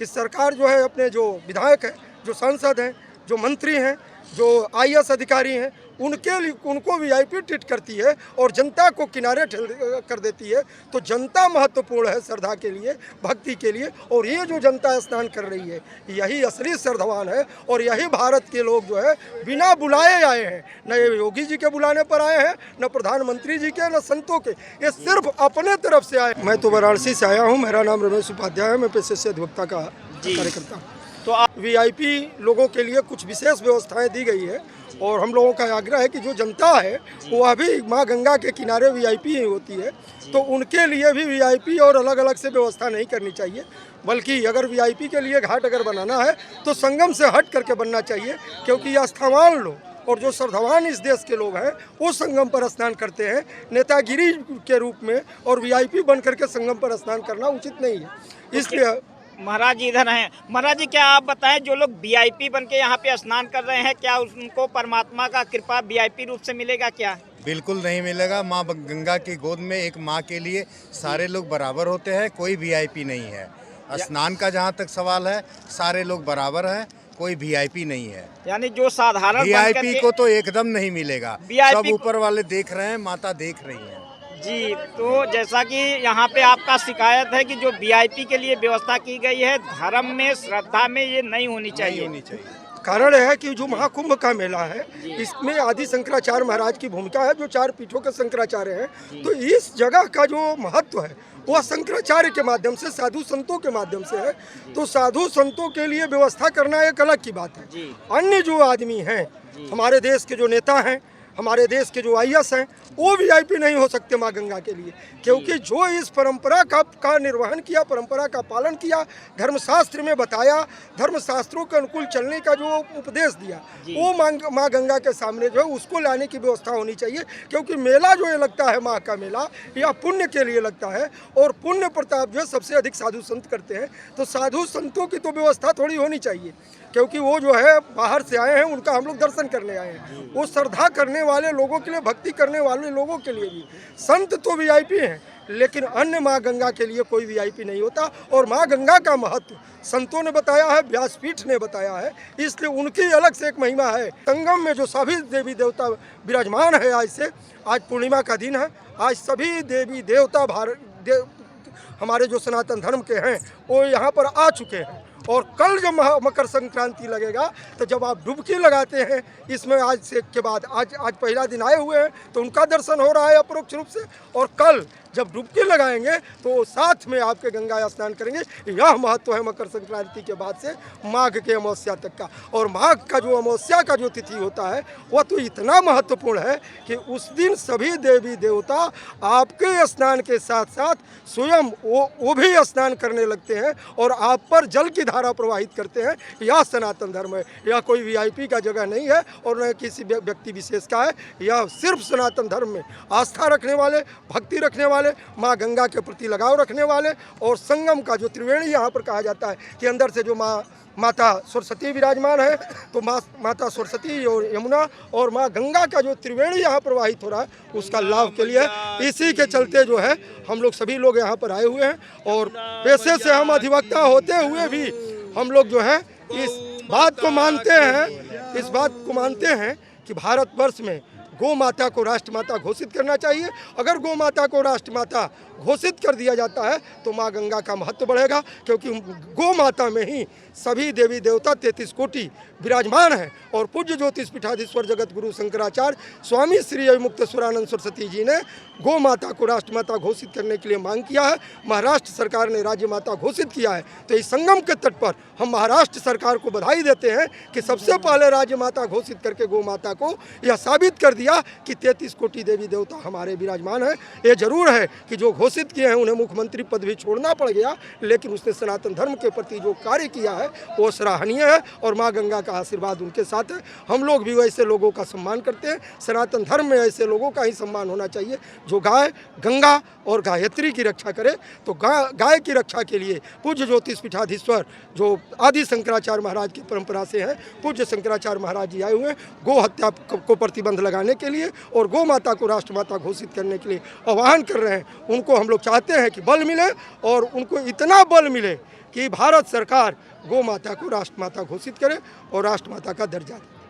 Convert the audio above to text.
कि सरकार जो है अपने जो विधायक हैं, जो सांसद हैं, जो मंत्री हैं, जो आईएएस अधिकारी हैं, उनको वीआईपी ट्रीट करती है और जनता को किनारे कर देती है। तो जनता महत्वपूर्ण है श्रद्धा के लिए, भक्ति के लिए। और ये जो जनता स्नान कर रही है, यही असली श्रद्धावान है। और यही भारत के लोग जो है बिना बुलाए आए हैं, न ये योगी जी के बुलाने पर आए हैं, न प्रधानमंत्री जी के, न संतों के, ये सिर्फ अपने तरफ से आए। मैं तो वाराणसी से आया हूँ, मेरा नाम रमेश उपाध्याय है, मैं पेशे से अधिवक्ता का कार्यकर्ता हूँ। तो वीआईपी लोगों के लिए कुछ विशेष व्यवस्थाएं दी गई है और हम लोगों का आग्रह है कि जो जनता है वो अभी माँ गंगा के किनारे वीआईपी ही होती है, तो उनके लिए भी वीआईपी और अलग अलग से व्यवस्था नहीं करनी चाहिए। बल्कि अगर वीआईपी के लिए घाट अगर बनाना है तो संगम से हट करके बनना चाहिए, क्योंकि आस्थावान लोग और जो श्रद्धावान इस देश के लोग हैं वो संगम पर स्नान करते हैं नेतागिरी के रूप में, और वीआईपी बन करके संगम पर स्नान करना उचित नहीं है। इसलिए महाराज जी इधर हैं। महाराज जी, क्या आप बताएं, जो लोग वीआईपी बन के यहाँ पे स्नान कर रहे हैं, क्या उनको परमात्मा का कृपा वीआईपी रूप से मिलेगा क्या? बिल्कुल नहीं मिलेगा। माँ गंगा की गोद में एक माँ के लिए सारे लोग बराबर होते हैं, कोई वीआईपी नहीं है। स्नान का जहाँ तक सवाल है, सारे लोग बराबर हैं, कोई वीआईपी नहीं है। यानी जो साधारण वीआईपी को तो एकदम नहीं मिलेगा। सब ऊपर वाले देख रहे हैं, माता देख रही है जी। तो जैसा कि यहाँ पे आपका शिकायत है कि जो वीआईपी के लिए व्यवस्था की गई है, धर्म में, श्रद्धा में ये नहीं होनी चाहिए। कारण है कि जो महाकुंभ का मेला है, इसमें आदि शंकराचार्य महाराज की भूमिका है, जो 4 पीठों के शंकराचार्य हैं। तो इस जगह का जो महत्व है वह शंकराचार्य के माध्यम से, साधु संतों के माध्यम से है। तो साधु संतों के लिए व्यवस्था करना एक अलग की बात है। अन्य जो आदमी हैं, हमारे देश के जो नेता हैं, हमारे देश के जो आईएएस हैं, वो वीआईपी नहीं हो सकते माँ गंगा के लिए, क्योंकि जो इस परंपरा का निर्वहन किया, परंपरा का पालन किया, धर्मशास्त्र में बताया, धर्मशास्त्रों के अनुकूल चलने का जो उपदेश दिया, वो माँ गंगा के सामने जो है उसको लाने की व्यवस्था होनी चाहिए। क्योंकि मेला जो ये लगता है, माँ का मेला, यह पुण्य के लिए लगता है और पुण्य प्रताप जो है सबसे अधिक साधु संत करते हैं। तो साधु संतों की तो व्यवस्था थोड़ी होनी चाहिए, क्योंकि वो जो है बाहर से आए हैं, उनका हम लोग दर्शन करने आए हैं। वो श्रद्धा करने वाले लोगों के लिए, भक्ति करने वाले लोगों के लिए भी संत तो वीआईपी हैं, लेकिन अन्य माँ गंगा के लिए कोई वीआईपी नहीं होता। और माँ गंगा का महत्व संतों ने बताया है, व्यासपीठ ने बताया है, इसलिए उनकी अलग से एक महिमा है। संगम में जो सभी देवी देवता विराजमान है, आज पूर्णिमा का दिन है, आज सभी देवी देवता हमारे जो सनातन धर्म के हैं वो यहाँ पर आ चुके हैं। और कल जब मकर संक्रांति लगेगा, तो जब आप डुबकी लगाते हैं इसमें, आज से के बाद आज पहला दिन आए हुए हैं तो उनका दर्शन हो रहा है अपरोक्ष रूप से, और कल जब डुबकी लगाएंगे तो साथ में आपके गंगा स्नान करेंगे। यह महत्व है मकर संक्रांति के बाद से माघ के अमावस्या तक का। और माघ का जो अमावस्या का जो तिथि होता है वह तो इतना महत्वपूर्ण है कि उस दिन सभी देवी देवता आपके स्नान के साथ साथ स्वयं वो भी स्नान करने लगते हैं और आप पर जल की धारा प्रवाहित करते हैं। यह सनातन धर्म है, यह कोई वीआईपी का जगह नहीं है और न किसी व्यक्ति विशेष का है। यह सिर्फ सनातन धर्म में आस्था रखने वाले, भक्ति रखने वाले, माँ गंगा के प्रति लगाव रखने वाले, और संगम का जो त्रिवेणी यहाँ पर कहा जाता है कि अंदर से जो माता सरस्वती विराजमान है, तो माता सरस्वती और यमुना और माँ गंगा का जो त्रिवेणी यहाँ प्रवाहित हो रहा है, उसका लाभ के लिए इसी के चलते जो है हम लोग सभी लोग यहाँ पर आए हुए हैं। और पेशे से हम अधिवक्ता होते हुए भी हम लोग जो है इस बात को मानते हैं कि भारतवर्ष में गौ माता को राष्ट्रमाता घोषित करना चाहिए। अगर गौ माता को राष्ट्रमाता घोषित कर दिया जाता है तो माँ गंगा का महत्व बढ़ेगा, क्योंकि गौ माता में ही सभी देवी देवता 33 कोटि विराजमान हैं। और पूज्य ज्योतिष पीठाधीश्वर जगत गुरु शंकराचार्य स्वामी श्री अविमुक्तेश्वरानंद सरस्वती जी ने गौ माता को राष्ट्रमाता घोषित करने के लिए मांग किया है। महाराष्ट्र सरकार ने राज्य माता घोषित किया है। तो इस संगम के तट पर हम महाराष्ट्र सरकार को बधाई देते हैं कि सबसे पहले राज्य माता घोषित करके गौ माता को यह साबित कर दिया कि 33 कोटि देवी देवता हमारे विराजमान हैं। ये जरूर है कि जो घोषित किए हैं उन्हें मुख्यमंत्री पद भी छोड़ना पड़ गया, लेकिन उसने सनातन धर्म के प्रति जो कार्य किया है वो सराहनीय है और माँ गंगा का आशीर्वाद उनके साथ है। हम लोग भी वैसे लोगों का सम्मान करते हैं। सनातन धर्म में ऐसे लोगों का ही सम्मान होना चाहिए जो गाय, गंगा और गायत्री की रक्षा करे। तो गाय की रक्षा के लिए पूज्य ज्योतिष पीठाधीश्वर जो आदि शंकराचार्य महाराज की परंपरा से हैं, पूज्य शंकराचार्य महाराज जी आए हुए हैं गौ हत्या को प्रतिबंध लगाने के लिए और गौ माता को राष्ट्रमाता घोषित करने के लिए आह्वान कर रहे हैं। उनको हम लोग चाहते हैं कि बल मिले और उनको इतना बल मिले कि भारत सरकार गौ माता को राष्ट्रमाता घोषित करे और राष्ट्रमाता का दर्जा दे।